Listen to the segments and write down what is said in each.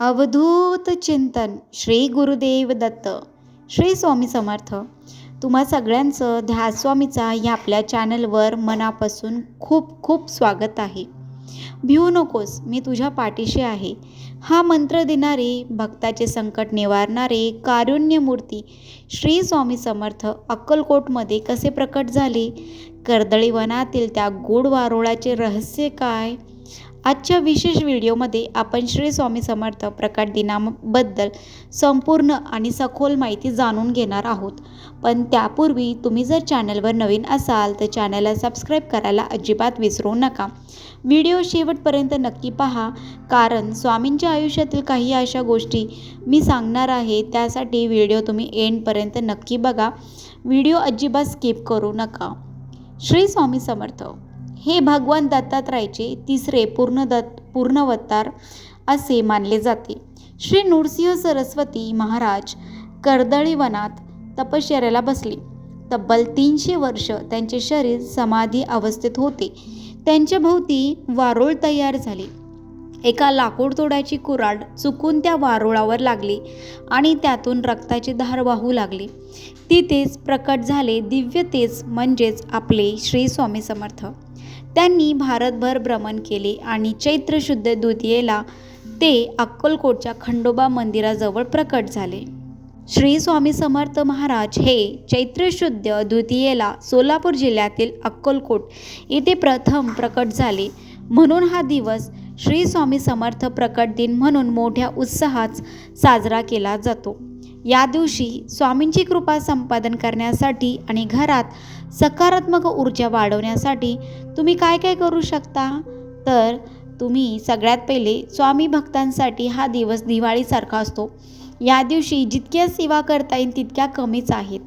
अवधूत चिंतन श्री गुरुदेव दत्त. श्री स्वामी समर्थ. तुम्हा सगळ्यांचं ध्यासवामीचा या आपल्या चॅनलवर मनापासून खूप खूप स्वागत आहे. भिवू नकोस, मी तुझ्या पाठीशी आहे. हा मंत्र देणारे, भक्ताचे संकट निवारणारे कारुण्यमूर्ती श्री स्वामी समर्थ अक्कलकोटमध्ये कसे प्रकट झाले, कर्दळी वनातील त्या गूढ वारुळाचे रहस्य काय, आजच्या विशेष व्हिडिओमध्ये आपण श्री स्वामी समर्थ प्रकट दिनाबद्दल संपूर्ण आणि सखोल माहिती जाणून घेणार आहोत. पण त्यापूर्वी तुम्ही जर चॅनलवर नवीन असाल तर चॅनलला सबस्क्राईब करायला अजिबात विसरू नका. व्हिडिओ शेवटपर्यंत नक्की पहा, कारण स्वामींच्या आयुष्यातील काही अशा गोष्टी मी सांगणार आहे, त्यासाठी व्हिडिओ तुम्ही एंडपर्यंत नक्की बघा. व्हिडिओ अजिबात स्किप करू नका. श्री स्वामी समर्थ हे भगवान दत्तात्रयाचे तिसरे पूर्णावतार असे मानले जाते. श्री नृसिंह सरस्वती महाराज कर्दळी वनात तपश्चर्याला बसले. तब्बल 300 वर्ष त्यांचे शरीर समाधी अवस्थेत होते. त्यांच्या भोवती वारुळ तयार झाले. एका लाकूड तोडाची कुऱ्हाड चुकून त्या वारुळावर लागली आणि त्यातून रक्ताची धार वाहू लागली. तिथेच प्रकट झाले दिव्य तेज, म्हणजेच आपले श्री स्वामी समर्थ. त्यांनी भारतभर भ्रमण केले आणि चैत्र शुद्ध द्वितीयेला ते अक्कलकोटच्या खंडोबा मंदिराजवळ प्रकट झाले. श्री स्वामी समर्थ महाराज हे चैत्र शुद्ध द्वितीयेला सोलापूर जिल्ह्यातील अक्कलकोट येथे प्रथम प्रकट झाले. म्हणून हा दिवस श्री स्वामी समर्थ प्रकट दिन म्हणून मोठ्या उत्साहात साजरा केला जातो. या दिवशी स्वामींची कृपा संपादन करण्यासाठी आणि घरात सकारात्मक ऊर्जा वाढवण्यासाठी तुम्ही काय काय करू शकता, तर तुम्ही सगळ्यात पहिले स्वामी भक्तांसाठी हा दिवस दिवाळीसारखा असतो. या दिवशी जितक्या सेवा करता येईल तितक्या कमीच आहेत.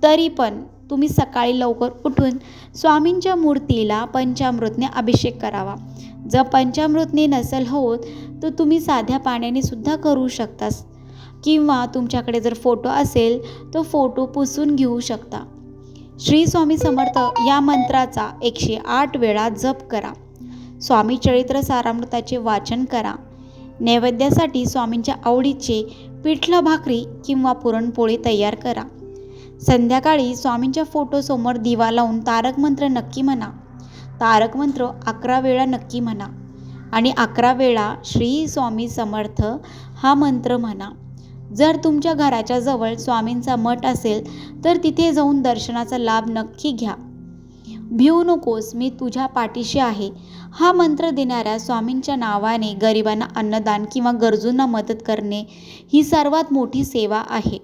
तरी पण तुम्ही सकाळी लवकर उठून स्वामींच्या मूर्तीला पंचामृतने अभिषेक करावा. जर पंचामृतने नसेल होत तर तुम्ही साध्या पाण्याने सुद्धा करू शकता, किंवा तुमच्याकडे जर फोटो असेल तर फोटो पुसून घेऊ शकता. श्री स्वामी समर्थ या मंत्राचा 108 वेळा जप करा. स्वामी चरित्र सारामृताचे वाचन करा. नैवेद्यासाठी स्वामींच्या आवडीचे पिठलं भाकरी किंवा पुरणपोळी तयार करा. संध्याकाळी स्वामींच्या फोटोसमोर दिवा लावून तारक मंत्र नक्की म्हणा. तारक मंत्र 11 वेळा नक्की म्हणा आणि 11 वेळा श्री स्वामी समर्थ हा मंत्र म्हणा. जर तुमच्या घराच्या जवळ स्वामींचा मठ असेल तर तिथे जाऊन दर्शनाचा लाभ नक्की घ्या. भिवू नकोस, मी तुझ्या पाठीशी आहे हा मंत्र देणाऱ्या स्वामींच्या नावाने गरिबांना अन्नदान किंवा गरजूंना मदत करणे ही सर्वात मोठी सेवा आहे.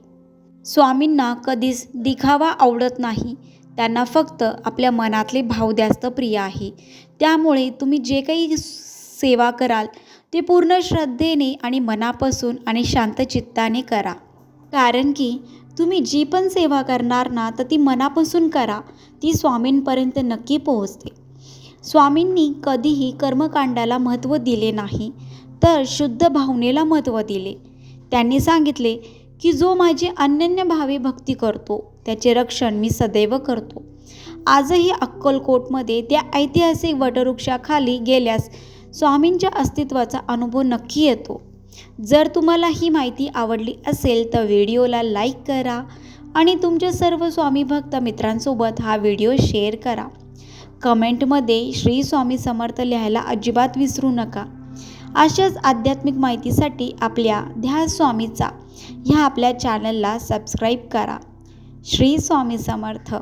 स्वामींना कधीच दिखावा आवडत नाही. त्यांना फक्त आपल्या मनातले भाव जास्त प्रिय आहे. त्यामुळे तुम्ही जे काही सेवा कराल ते पूर्ण श्रद्धेने आणि मनापासून आणि शांत चित्ताने करा. कारण की तुम्ही जी पण सेवा करणार ना तर ती मनापासून करा, ती स्वामींपर्यंत नक्की पोहोचते. स्वामींनी कधीही कर्मकांडाला महत्त्व दिले नाही, तर शुद्ध भावनेला महत्त्व दिले. त्यांनी सांगितले की जो माझी अनन्य भावे भक्ती करतो त्याचे रक्षण मी सदैव करतो. आजही अक्कलकोटमध्ये त्या ऐतिहासिक वटवृक्षाखाली गेल्यास स्वामींच्या अस्तित्वाचा अनुभव नक्की येतो. जर तुम्हाला ही माहिती आवडली असेल तर व्हिडिओला लाईक करा आणि तुमच्या सर्व स्वामी भक्त मित्रांसोबत हा व्हिडिओ शेअर करा. कमेंटमध्ये श्री स्वामी समर्थ लिहायला अजिबात विसरू नका. अशाच आध्यात्मिक माहितीसाठी आपल्या ध्यास स्वामीचा ह्या आपल्या चॅनलला सबस्क्राईब करा. श्री स्वामी समर्थ.